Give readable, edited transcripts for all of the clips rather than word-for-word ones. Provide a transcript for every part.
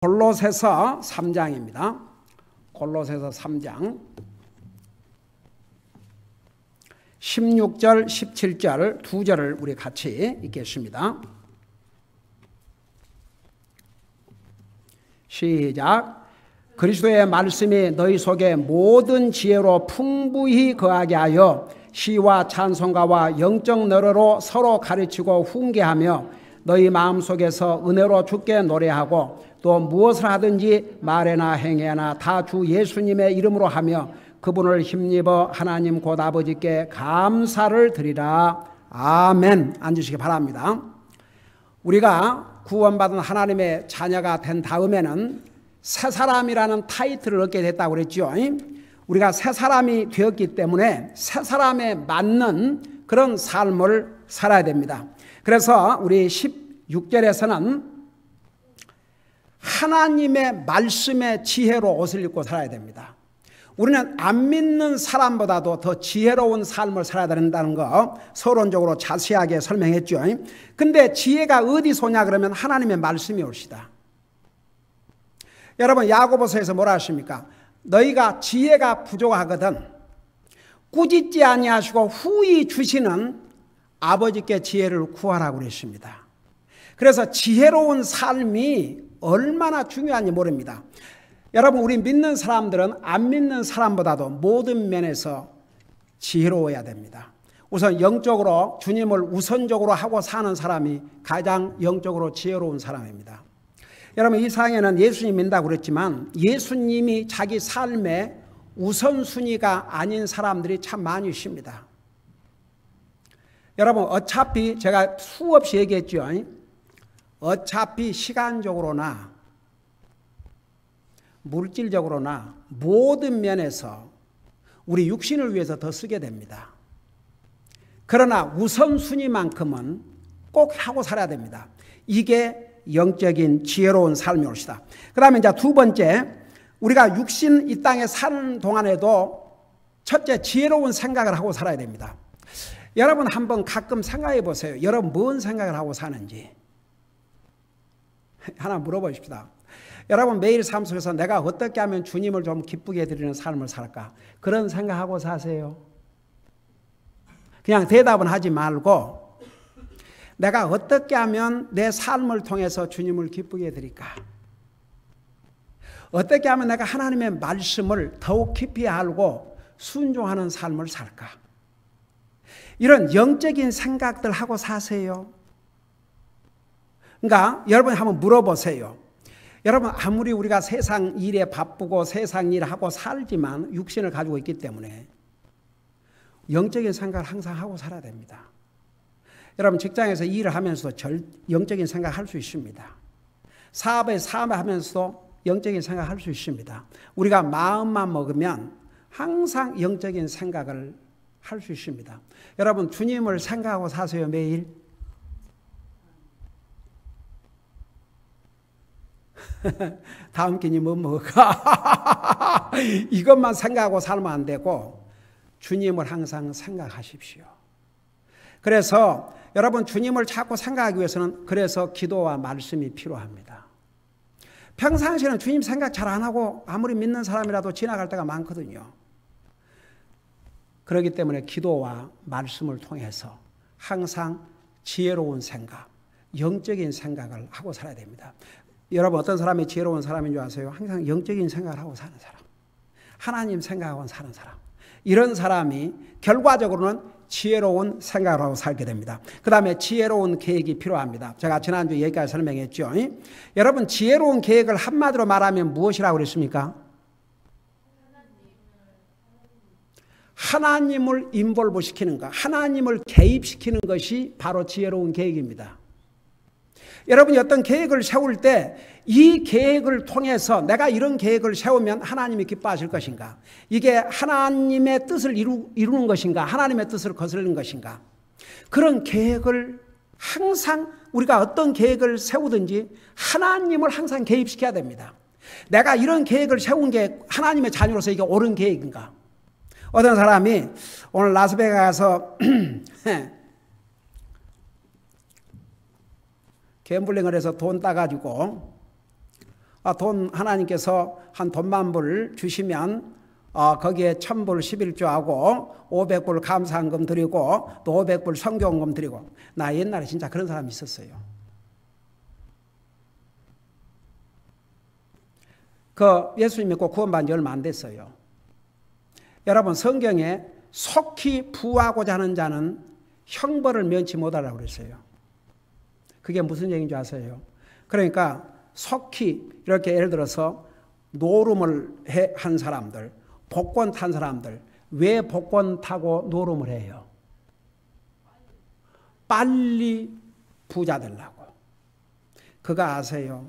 골로새서 3장입니다. 골로새서 3장 16절, 17절 두 절을 우리 같이 읽겠습니다. 시작. 그리스도의 말씀이 너희 속에 모든 지혜로 풍부히 거하게 하여 시와 찬송가와 영적 너러로 서로 가르치고 훈계하며 너희 마음속에서 은혜로 주께 노래하고 또 무엇을 하든지 말에나 행해나 다 주 예수님의 이름으로 하며 그분을 힘입어 하나님 곧 아버지께 감사를 드리라. 아멘. 앉으시기 바랍니다. 우리가 구원받은 하나님의 자녀가 된 다음에는 새 사람이라는 타이틀을 얻게 됐다고 그랬죠. 우리가 새 사람이 되었기 때문에 새 사람에 맞는 그런 삶을 살아야 됩니다. 그래서 우리 16절에서는 하나님의 말씀의 지혜로 옷을 입고 살아야 됩니다. 우리는 안 믿는 사람보다도 더 지혜로운 삶을 살아야 된다는 거 서론적으로 자세하게 설명했죠. 근데 지혜가 어디서 오냐 그러면 하나님의 말씀이 올시다. 여러분 야고보서에서 뭐라 하십니까? 너희가 지혜가 부족하거든 꾸짖지 아니하시고 후히 주시는 아버지께 지혜를 구하라고 그랬습니다. 그래서 지혜로운 삶이 얼마나 중요한지 모릅니다. 여러분 우리 믿는 사람들은 안 믿는 사람보다도 모든 면에서 지혜로워야 됩니다. 우선 영적으로 주님을 우선적으로 하고 사는 사람이 가장 영적으로 지혜로운 사람입니다. 여러분 이 세상에는 예수님 믿는다고 그랬지만 예수님이 자기 삶의 우선순위가 아닌 사람들이 참 많이 있습니다. 여러분 어차피 제가 수없이 얘기했죠. 어차피 시간적으로나 물질적으로나 모든 면에서 우리 육신을 위해서 더 쓰게 됩니다. 그러나 우선순위만큼은 꼭 하고 살아야 됩니다. 이게 영적인 지혜로운 삶이 옳시다. 그 다음에 이제 두 번째, 우리가 육신 이 땅에 사는 동안에도 첫째 지혜로운 생각을 하고 살아야 됩니다. 여러분 한번 가끔 생각해 보세요. 여러분 뭔 생각을 하고 사는지 하나 물어보십시다. 여러분 매일 삶 속에서 내가 어떻게 하면 주님을 좀 기쁘게 해드리는 삶을 살까? 그런 생각하고 사세요. 그냥 대답은 하지 말고 내가 어떻게 하면 내 삶을 통해서 주님을 기쁘게 해드릴까? 어떻게 하면 내가 하나님의 말씀을 더욱 깊이 알고 순종하는 삶을 살까? 이런 영적인 생각들 하고 사세요. 그러니까 여러분 한번 물어보세요. 여러분 아무리 우리가 세상 일에 바쁘고 세상 일을 하고 살지만 육신을 가지고 있기 때문에 영적인 생각을 항상 하고 살아야 됩니다. 여러분 직장에서 일을 하면서도 영적인 생각을 할 수 있습니다. 사업에서 하면서도 영적인 생각을 할 수 있습니다. 우리가 마음만 먹으면 항상 영적인 생각을 할 수 있습니다. 여러분 주님을 생각하고 사세요 매일. 다음 끼니 뭐 먹을까? 이것만 생각하고 살면 안 되고 주님을 항상 생각하십시오. 그래서 여러분 주님을 자꾸 생각하기 위해서는 그래서 기도와 말씀이 필요합니다. 평상시에는 주님 생각 잘 안 하고 아무리 믿는 사람이라도 지나갈 때가 많거든요. 그렇기 때문에 기도와 말씀을 통해서 항상 지혜로운 생각, 영적인 생각을 하고 살아야 됩니다. 여러분 어떤 사람이 지혜로운 사람인 줄 아세요? 항상 영적인 생각을 하고 사는 사람, 하나님 생각하고 사는 사람, 이런 사람이 결과적으로는 지혜로운 생각을 하고 살게 됩니다. 그 다음에 지혜로운 계획이 필요합니다. 제가 지난주에 여기까지 설명했죠. 여러분 지혜로운 계획을 한마디로 말하면 무엇이라고 그랬습니까? 하나님을 인볼브 시키는 것, 하나님을 개입시키는 것이 바로 지혜로운 계획입니다. 여러분이 어떤 계획을 세울 때 이 계획을 통해서 내가 이런 계획을 세우면 하나님이 기뻐하실 것인가? 이게 하나님의 뜻을 이루는 것인가? 하나님의 뜻을 거스르는 것인가? 그런 계획을 항상 우리가 어떤 계획을 세우든지 하나님을 항상 개입시켜야 됩니다. 내가 이런 계획을 세운 게 하나님의 자녀로서 이게 옳은 계획인가? 어떤 사람이 오늘 라스베가스에서 갬블링을 해서 돈 따가지고 돈 하나님께서 한 돈만 불 주시면 거기에 1000불 11조하고 500불 감사헌금 드리고 또 500불 성경헌금 드리고. 나 옛날에 진짜 그런 사람이 있었어요. 예수 믿고 구원받은 지 얼마 안 됐어요. 여러분, 성경에 속히 부하고자 하는 자는 형벌을 면치 못하라고 그랬어요. 그게 무슨 얘기인 줄 아세요? 그러니까 속히 이렇게 예를 들어서 노름을 한 사람들, 복권 탄 사람들, 왜 복권 타고 노름을 해요? 빨리 부자 되려고. 그거 아세요?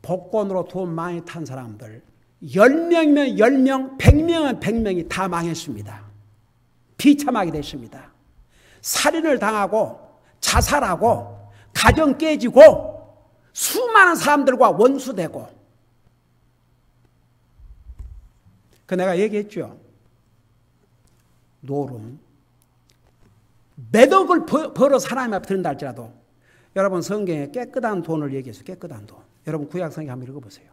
복권으로 돈 많이 탄 사람들 10명이면 10명, 100명은 100명이 다 망했습니다. 비참하게 됐습니다. 살인을 당하고 자살하고 가정 깨지고 수많은 사람들과 원수되고. 내가 얘기했죠. 노름. 몇 억을 벌어서 하나님 앞에 드린다 할지라도 여러분 성경에 깨끗한 돈을 얘기해서 깨끗한 돈. 여러분 구약성경 한번 읽어보세요.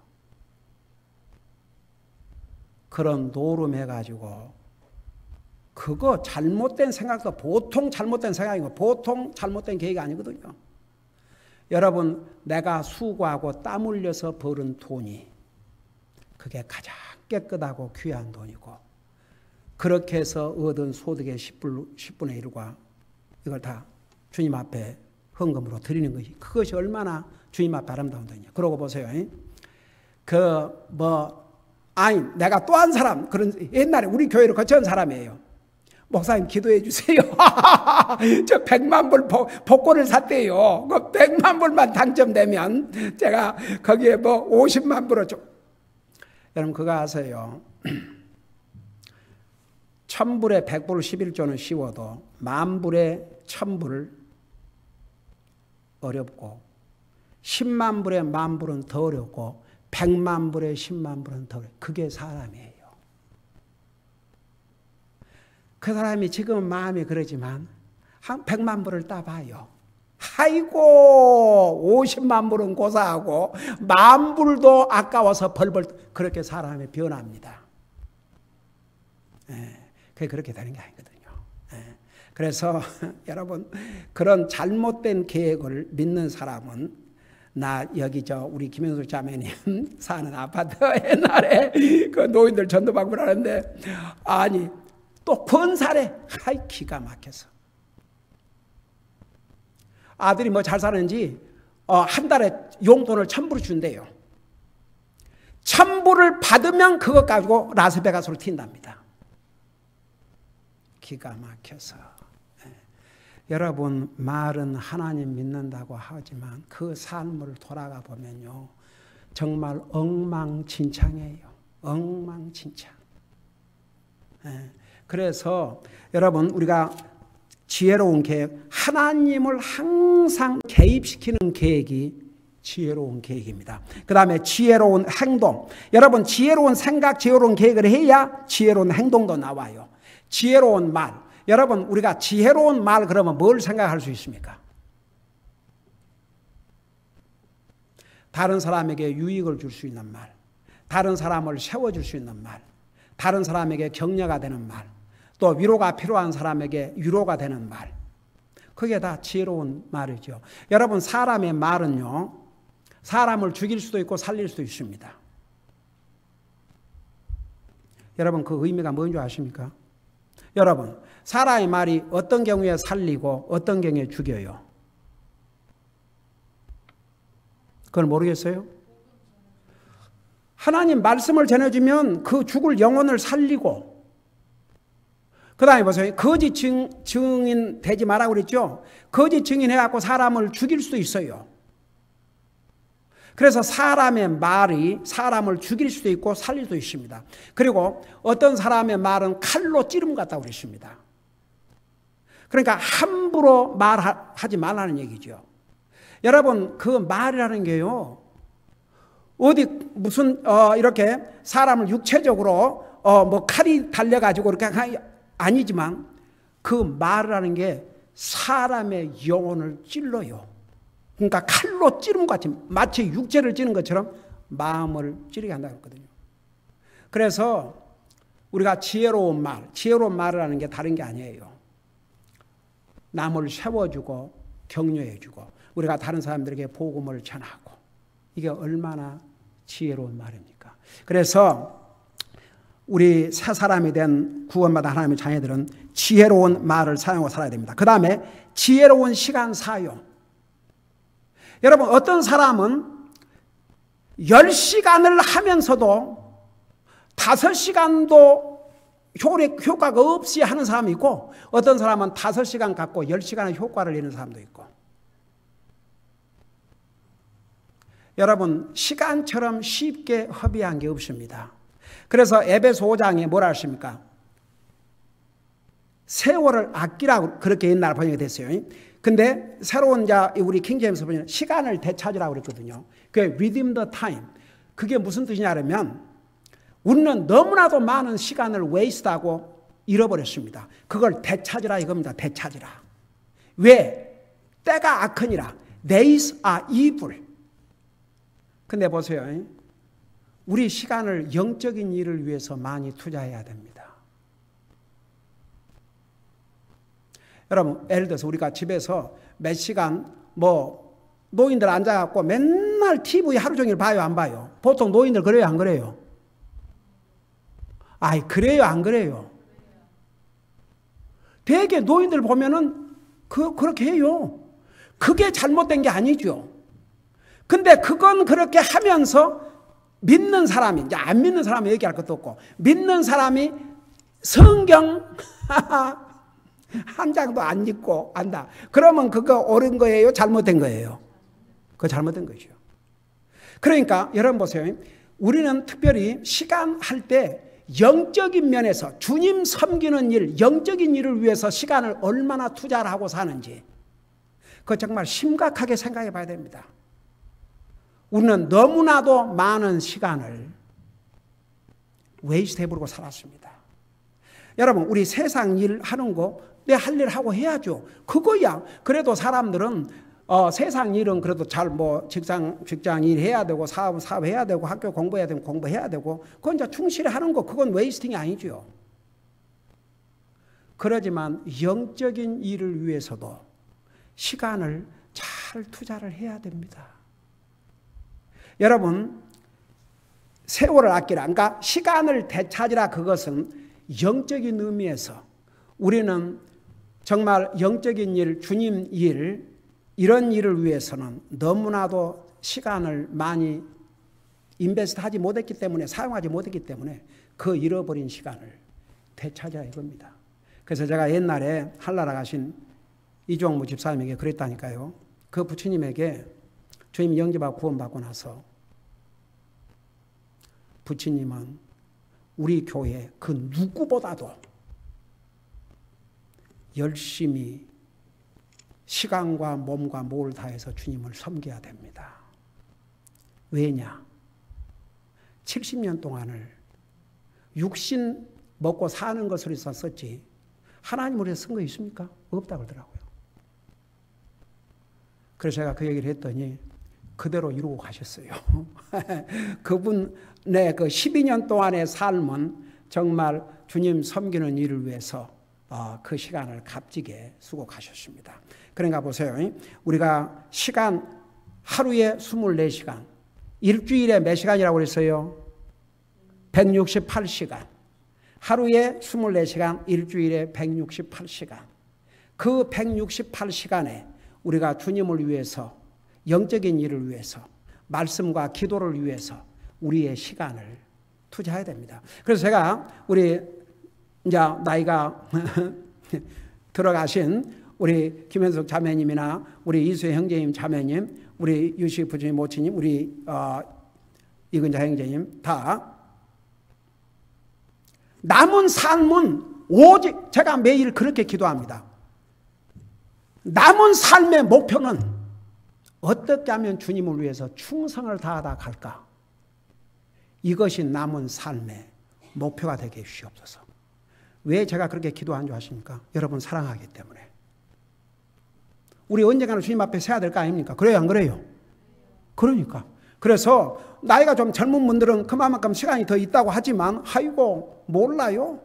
그런 노름해가지고 그거 잘못된 생각도 보통 잘못된 생각이고 보통 잘못된 계획이 아니거든요. 여러분 내가 수고하고 땀 흘려서 벌은 돈이 그게 가장 깨끗하고 귀한 돈이고 그렇게 해서 얻은 소득의 10분의 1과 이걸 다 주님 앞에 헌금으로 드리는 것이 그것이 얼마나 주님 앞에 아름다운 돈이냐. 그러고 보세요. 내가 또 한 사람, 그런 옛날에 우리 교회를 거쳐온 사람이에요. 목사님 기도해 주세요. 저 100만 불 복권을 샀대요. 그 100만 불만 당첨되면 제가 거기에 50만 불을 줘. 여러분 그거 아세요? 1000불에 100불 11조는 쉬워도 10,000불에 1000불 어렵고 10만 불에 10,000불은 더 어렵고 100만 불에 10만 불은 더 어렵고 그게 사람이에요. 그 사람이 지금 마음이 그러지만 한 100만 불을 따봐요. 아이고 50만 불은 고사하고 10,000불도 아까워서 벌벌 그렇게 사람이 변합니다. 그게 그렇게 되는 게 아니거든요. 그래서 여러분 그런 잘못된 계획을 믿는 사람은 나 여기 우리 김현수 자매님 사는 아파트 옛날에 그 노인들 전도받고 그러는데 아니 또 권사래 기가 막혀서 아들이 잘 사는지 한 달에 용돈을 1,000불을 준대요. 1,000불을 받으면 그것 가지고 라스베가스로 튄답니다. 기가 막혀서. 여러분 말은 하나님 믿는다고 하지만 그 삶을 돌아가 보면요 정말 엉망진창이에요. 엉망진창. 그래서 여러분 우리가 지혜로운 계획, 하나님을 항상 개입시키는 계획이 지혜로운 계획입니다. 그 다음에 지혜로운 행동. 여러분 지혜로운 생각, 지혜로운 계획을 해야 지혜로운 행동도 나와요. 지혜로운 말. 여러분 우리가 지혜로운 말 그러면 뭘 생각할 수 있습니까? 다른 사람에게 유익을 줄 수 있는 말, 다른 사람을 세워줄 수 있는 말, 다른 사람에게 격려가 되는 말, 또 위로가 필요한 사람에게 위로가 되는 말. 그게 다 지혜로운 말이죠. 여러분 사람의 말은요 사람을 죽일 수도 있고 살릴 수도 있습니다. 여러분 그 의미가 뭔지 아십니까? 여러분 사람의 말이 어떤 경우에 살리고 어떤 경우에 죽여요? 그걸 모르겠어요? 하나님 말씀을 전해주면 그 죽을 영혼을 살리고 그 다음에 보세요. 거짓 증인 되지 말라고 그랬죠? 거짓 증인해갖고 사람을 죽일 수도 있어요. 그래서 사람의 말이 사람을 죽일 수도 있고 살릴 수도 있습니다. 그리고 어떤 사람의 말은 칼로 찌름 같다고 그랬습니다. 그러니까 함부로 말하지 말라는 얘기죠. 여러분 그 말이라는 게요. 어디 무슨 이렇게 사람을 육체적으로 칼이 달려가지고 이렇게 아니지만 그 말이라는 게 사람의 영혼을 찔러요. 그러니까 칼로 찌른 것 같이 마치 육체를 찌는 것처럼 마음을 찌르게 한다고 했거든요. 그래서 우리가 지혜로운 말을 하는 게 다른 게 아니에요. 남을 세워주고 격려해주고 우리가 다른 사람들에게 복음을 전하고 이게 얼마나 지혜로운 말입니까? 그래서 우리 새 사람이 된 구원받은 하나님의 자녀들은 지혜로운 말을 사용하고 살아야 됩니다. 그 다음에 지혜로운 시간 사용. 여러분 어떤 사람은 10시간을 하면서도 5시간도 효과가 없이 하는 사람이 있고 어떤 사람은 5시간 갖고 10시간의 효과를 내는 사람도 있고 여러분 시간처럼 쉽게 허비한 게 없습니다. 그래서 에베소 5장에 뭐라 하십니까? 세월을 아끼라고 그렇게 옛날 번역이 됐어요. 근데 새로운 우리 킹제임스 번역은 시간을 되찾으라고 그랬거든요. 그게 redeem the time. 그게 무슨 뜻이냐면 우리는 너무나도 많은 시간을 웨이스트하고 잃어버렸습니다. 그걸 되찾으라 이겁니다. 되찾으라. 왜? 때가 악하니라. Days are evil. 근데 보세요. 우리 시간을 영적인 일을 위해서 많이 투자해야 됩니다. 여러분 예를 들어서 우리가 집에서 몇 시간 노인들 앉아갖고 맨날 TV 하루 종일 봐요 안 봐요? 보통 노인들 그래요 안 그래요? 아이 그래요 안 그래요? 되게 노인들 보면은 그렇게 해요. 그게 잘못된 게 아니죠. 근데 그건 그렇게 하면서 믿는 사람이 이제 안 믿는 사람은 얘기할 것도 없고 믿는 사람이 성경 한 장도 안 읽고 안다. 그러면 그거 옳은 거예요? 잘못된 거예요? 그거 잘못된 거죠. 그러니까 여러분 보세요. 우리는 특별히 시간 할 때 영적인 면에서 주님 섬기는 일, 영적인 일을 위해서 시간을 얼마나 투자를 하고 사는지 그거 정말 심각하게 생각해 봐야 됩니다. 우리는 너무나도 많은 시간을 웨이스트 해버리고 살았습니다. 여러분 우리 세상 일 하는 거 내 할 일 하고 해야죠. 그거야. 그래도 사람들은 세상 일은 그래도 잘 직장 일 해야 되고 사업 해야 되고 학교 공부해야 되고 공부해야 되고 그건 이제 충실히 하는 거 그건 웨이스팅이 아니죠. 그러지만 영적인 일을 위해서도 시간을 잘 투자를 해야 됩니다. 여러분 세월을 아끼라 그러니까 시간을 되찾으라 그것은 영적인 의미에서 우리는 정말 영적인 일, 주님 일 이런 일을 위해서는 너무나도 시간을 많이 인베스트 하지 못했기 때문에 사용하지 못했기 때문에 그 잃어버린 시간을 되찾아야 이겁니다. 그래서 제가 옛날에 한나라 가신 이종무 집사님에게 그랬다니까요. 그 부처님에게 주님 영접하고 구원받고 나서 부처님은 우리 교회 그 누구보다도 열심히 시간과 몸과 목을 다해서 주님을 섬겨야 됩니다. 왜냐? 70년 동안을 육신 먹고 사는 것으로 해서 썼지 하나님을 위해서 쓴 거 있습니까? 없다고 그러더라고요. 그래서 제가 그 얘기를 했더니 그대로 이루고 가셨어요. 그분의 그 12년 동안의 삶은 정말 주님 섬기는 일을 위해서 그 시간을 값지게 쓰고 가셨습니다. 그러니까 보세요. 우리가 시간 하루에 24시간, 일주일에 몇 시간이라고 그랬어요? 168시간. 하루에 24시간, 일주일에 168시간. 그 168시간에 우리가 주님을 위해서 영적인 일을 위해서 말씀과 기도를 위해서 우리의 시간을 투자해야 됩니다. 그래서 제가 우리 이제 나이가 들어가신 우리 김현석 자매님이나 우리 이수혜 형제님 자매님, 우리 유시 부주님 모치님, 우리 이근자 형제님 다 남은 삶은 오직 제가 매일 그렇게 기도합니다. 남은 삶의 목표는 어떻게 하면 주님을 위해서 충성을 다하다 갈까? 이것이 남은 삶의 목표가 되게 주시옵소서. 왜 제가 그렇게 기도한 줄 아십니까? 여러분 사랑하기 때문에. 우리 언젠가는 주님 앞에 서야 될 거 아닙니까? 그래요, 안 그래요? 그러니까. 그래서 나이가 좀 젊은 분들은 그만큼 시간이 더 있다고 하지만 아이고 몰라요.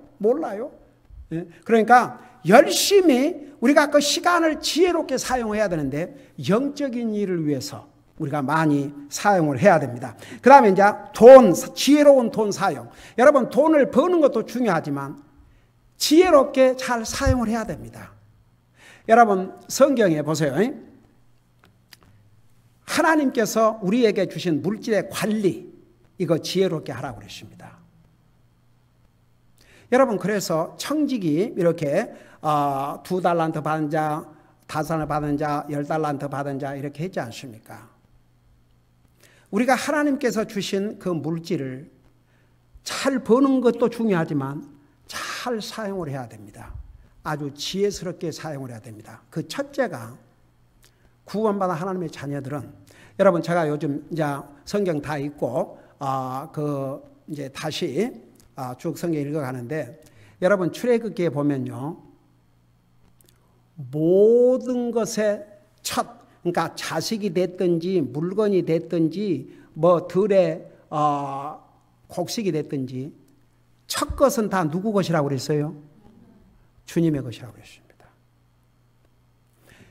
예? 그러니까 열심히 우리가 그 시간을 지혜롭게 사용해야 되는데 영적인 일을 위해서 우리가 많이 사용을 해야 됩니다. 그 다음에 이제 지혜로운 돈 사용. 여러분 돈을 버는 것도 중요하지만 지혜롭게 잘 사용을 해야 됩니다. 여러분 성경에 보세요. 하나님께서 우리에게 주신 물질의 관리 이거 지혜롭게 하라고 그러십니다. 여러분 그래서 청직이 이렇게 2달란트 받은 자, 5달란트 받은 자, 10달란트 받은 자 이렇게 했지 않습니까? 우리가 하나님께서 주신 그 물질을 잘 버는 것도 중요하지만 잘 사용을 해야 됩니다. 아주 지혜스럽게 사용을 해야 됩니다. 그 첫째가 구원받은 하나님의 자녀들은 여러분 제가 요즘 이제 성경 다 읽고 이제 다시 쭉 성경 읽어가는데 여러분 출애굽기에 보면요 모든 것의 그러니까 자식이 됐든지 물건이 됐든지 뭐 들의 곡식이 됐든지 첫 것은 다 누구 것이라고 그랬어요? 주님의 것이라고 그랬습니다.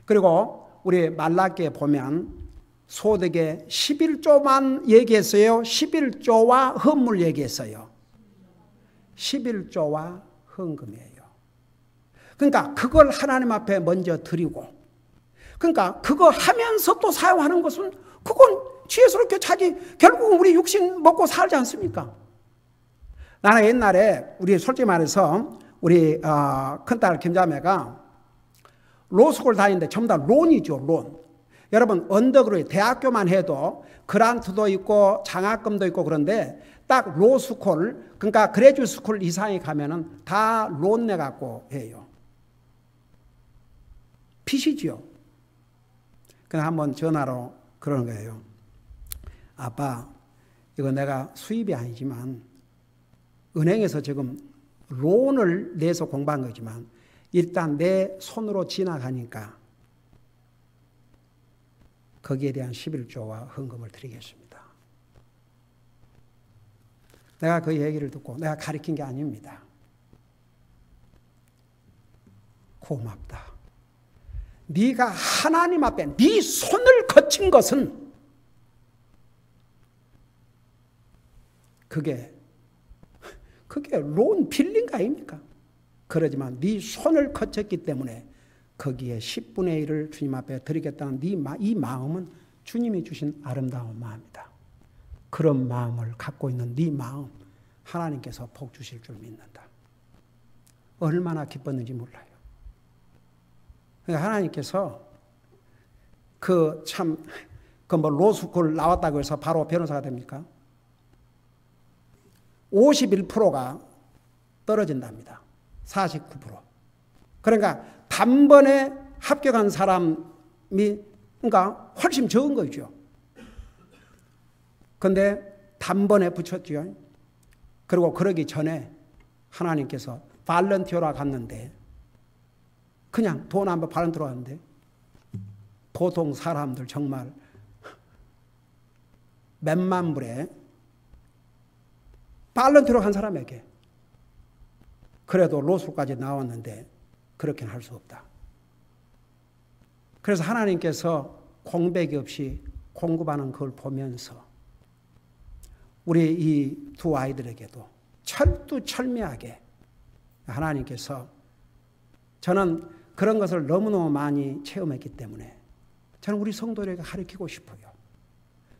그리고 우리 말라기에 보면 소득의 11조만 얘기했어요. 11조와 헌물 얘기했어요. 11조와 헌금이에요. 그러니까 그걸 하나님 앞에 먼저 드리고 그러니까 그거 하면서 또 사용하는 것은 그건 지혜스럽게 결국은 우리 육신 먹고 살지 않습니까? 나는 옛날에 우리 솔직히 말해서 우리 큰딸 김자매가 로스쿨 다니는데 전부 다 론이죠. 론. 여러분 언덕으로 대학교만 해도 그란트도 있고 장학금도 있고 그런데 딱 로스쿨 그러니까 그레듀 스쿨 이상에 가면은 다 론 내갖고 해요. 빚이지요. 그냥 한번 전화로 그러는 거예요. 아빠 이거 내가 수입이 아니지만 은행에서 지금 론을 내서 공부한 거지만 일단 내 손으로 지나가니까 거기에 대한 11조와 헌금을 드리겠습니다. 내가 그 얘기를 듣고 내가 가르친 게 아닙니다. 고맙다. 네가 하나님 앞에 네 손을 거친 것은 그게 론 빌린 거 아닙니까? 그러지만 네 손을 거쳤기 때문에 거기에 10분의 1을 주님 앞에 드리겠다는 이 마음은 주님이 주신 아름다운 마음이다. 그런 마음을 갖고 있는 네 마음 하나님께서 복 주실 줄 믿는다. 얼마나 기뻤는지 몰라요. 그러니까 하나님께서 로스쿨 나왔다고 해서 바로 변호사가 됩니까? 51%가 떨어진답니다. 49%. 그러니까 단번에 합격한 사람이 그러니까 훨씬 적은 거죠. 그런데 단번에 붙였죠. 그리고 그러기 전에 하나님께서 발런티어라 갔는데 그냥 돈 한번 발런티어로 갔는데 보통 사람들 정말 몇만 불에 발런티어로 간 사람에게 그래도 로스쿨까지 나왔는데 그렇게는 할 수 없다. 그래서 하나님께서 공백이 없이 공급하는 그걸 보면서 우리 이 두 아이들에게도 철두철미하게 하나님께서 저는 그런 것을 너무너무 많이 체험했기 때문에 저는 우리 성도들에게 가르치고 싶어요.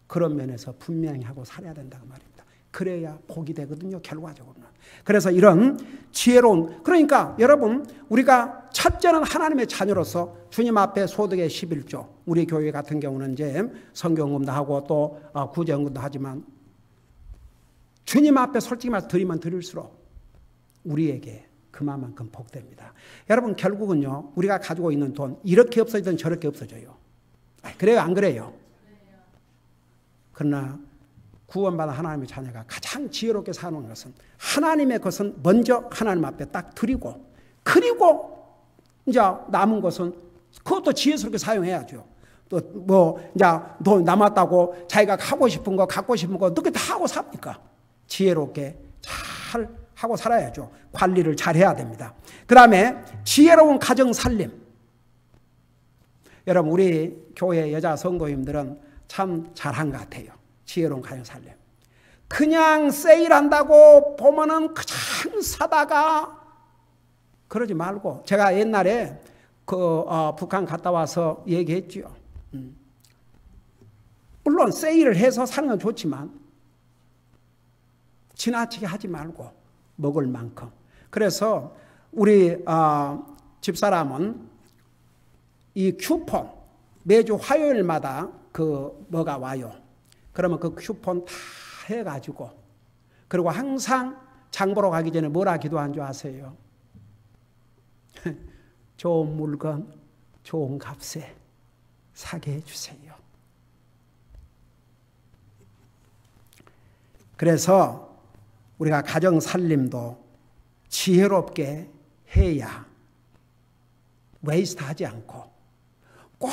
그런 면에서 분명히 하고 살아야 된다고 말입니다. 그래야 복이 되거든요. 결과적으로는. 그래서 이런 지혜로운 그러니까 여러분 우리가 첫째는 하나님의 자녀로서 주님 앞에 소득의 11조 우리 교회 같은 경우는 이제 성경금도 하고 또 구제헌금도 하지만 주님 앞에 솔직히 말해서 드리면 드릴수록 우리에게 그만큼 복됩니다. 여러분 결국은요 우리가 가지고 있는 돈 이렇게 없어지든 저렇게 없어져요. 그래요 안 그래요? 그러나 구원받은 하나님의 자녀가 가장 지혜롭게 사는 것은 하나님의 것은 먼저 하나님 앞에 딱 드리고 그리고 이제 남은 것은 그것도 지혜스럽게 사용해야죠. 또 뭐 이제 돈 남았다고 자기가 하고 싶은 거 갖고 싶은 거 어떻게 다 하고 삽니까? 지혜롭게 잘 하고 살아야죠. 관리를 잘 해야 됩니다. 그 다음에 지혜로운 가정 살림. 여러분 우리 교회 여자 성도님들은 참 잘한 것 같아요. 지혜로운 가정 살림. 그냥 세일한다고 보면은 그냥 사다가 그러지 말고, 제가 옛날에 북한 갔다 와서 얘기했죠. 물론 세일을 해서 사는 건 좋지만 지나치게 하지 말고 먹을 만큼. 그래서 우리 집사람은 이 쿠폰 매주 화요일마다 뭐가 와요. 그러면 그 쿠폰 다 해가지고, 그리고 항상 장 보러 가기 전에 뭐라 기도한 줄 아세요? 좋은 물건 좋은 값에 사게 해주세요. 그래서 우리가 가정 살림도 지혜롭게 해야 웨이스트 하지 않고, 꼭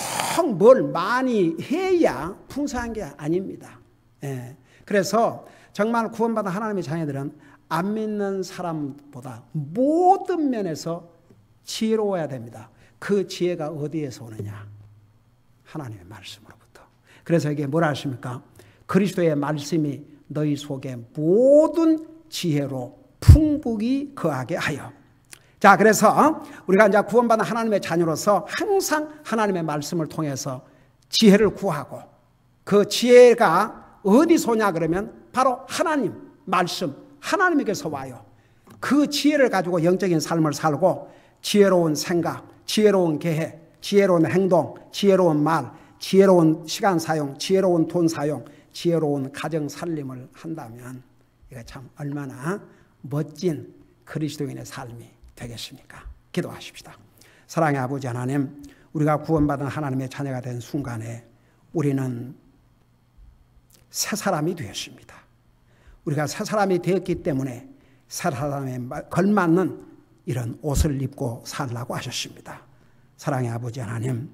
뭘 많이 해야 풍성한 게 아닙니다. 예. 그래서 정말 구원받은 하나님의 자녀들은 안 믿는 사람보다 모든 면에서 지혜로워야 됩니다. 그 지혜가 어디에서 오느냐? 하나님의 말씀으로부터. 그래서 이게 뭐라 하십니까? 그리스도의 말씀이 너희 속에 모든 지혜로 풍부히 거하게 하여. 자, 그래서 우리가 이제 구원받은 하나님의 자녀로서 항상 하나님의 말씀을 통해서 지혜를 구하고, 그 지혜가 어디서 오냐 그러면 바로 하나님 말씀, 하나님에게서 와요. 그 지혜를 가지고 영적인 삶을 살고 지혜로운 생각, 지혜로운 계획, 지혜로운 행동, 지혜로운 말, 지혜로운 시간 사용, 지혜로운 돈 사용, 지혜로운 가정 살림을 한다면 이게 참 얼마나 멋진 그리스도인의 삶이 되겠습니까? 기도하십시다. 사랑의 아버지 하나님, 우리가 구원받은 하나님의 자녀가 된 순간에 우리는 새 사람이 되었습니다. 우리가 새 사람이 되었기 때문에 새 사람에 걸맞는 이런 옷을 입고 살라고 하셨습니다. 사랑의 아버지 하나님,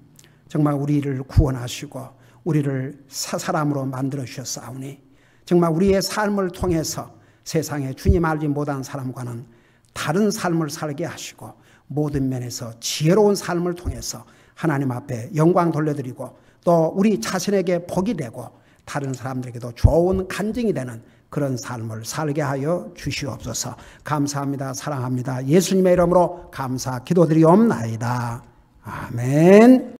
정말 우리를 구원하시고 우리를 새 사람으로 만들어 주셨사오니 정말 우리의 삶을 통해서 세상에 주님 알지 못한 사람과는 다른 삶을 살게 하시고 모든 면에서 지혜로운 삶을 통해서 하나님 앞에 영광 돌려드리고 또 우리 자신에게 복이 되고 다른 사람들에게도 좋은 간증이 되는 그런 삶을 살게 하여 주시옵소서. 감사합니다. 사랑합니다. 예수님의 이름으로 감사 기도드리옵나이다. 아멘.